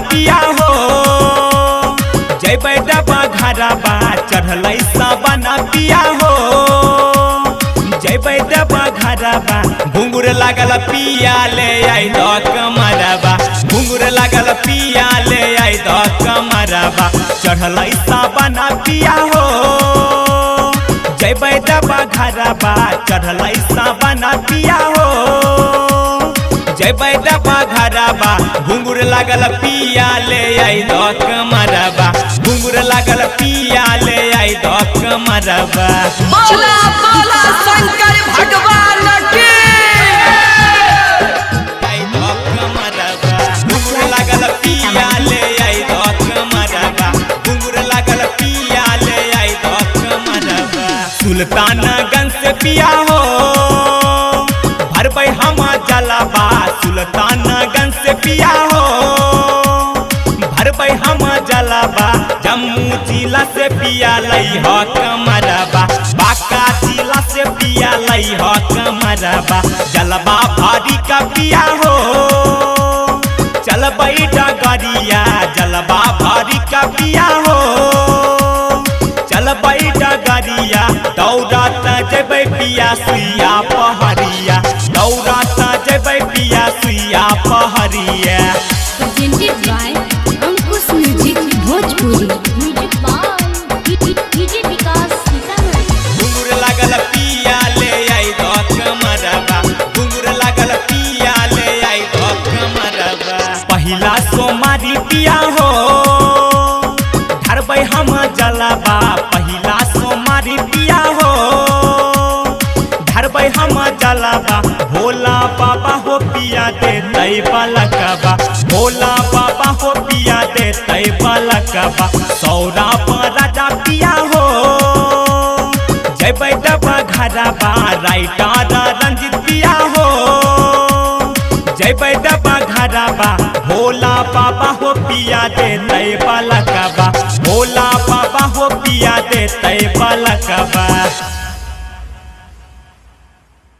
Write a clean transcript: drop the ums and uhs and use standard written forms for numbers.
पिया हो जय बैदबा घरबा चढ़ल सावन पिया हो जय बैदबा घरबा घुंगुर लागल पिया ले आई दो कमरबा घुंगुर लागल पिया ले आई दो कमरबा चढ़ल सावन पिया हो जय बैदबा घरबा चढ़ल सावन पिया हो जय बैदबा घरबा घुंगुर लागल पिया ले आई दो कमरबा घुंगुर लागल पिया ले आई दो कमरबा। बोला बोला शंकर भगवान की आई दो कमरबा घुंगुर लागल पिया ले आई दो कमरबा घुंगुर लागल पिया ले आई दो कमरबा। सुल्तानगंज से पिया हो भरबै हम जलबा सुल्तानगंज से पिया हो भरबै हम जलबा जम्मू जिला से पिया लई हो कमरबा बांका जिला से पिया लई हो कमरबा जलबा भारी का पिया हो चलबै डगरिया जलबा भारी का पिया हो चलबै डगरिया दौड़त जेबै पिया सुइया पहरिया दौड़त जेबै पिया सुइया पहरिया। presented by Ankush Music Bhojpuri. Music by DJ Vikas Sitamarhi. घुंगुर लागल पिया ले आई दो कमरबा घुंगुर लागल पिया ले आई दो कमरबा। पहिला सोमारी पिया हो धरबै हम जलबा पहिला सोमारी पिया हो धरबै हम जलबा भोला बाबा हो पिया देतै बलकबा भोला बाबा हो पिया देतै बलकबा। सौरा राजा पिया हो जय बैदबा घरबा राइटर रंजित पिया हो जय बैदबा घरबा भोला बाबा हो पिया देतै बलकबा भोला बाबा हो पिया देतै बलकबा।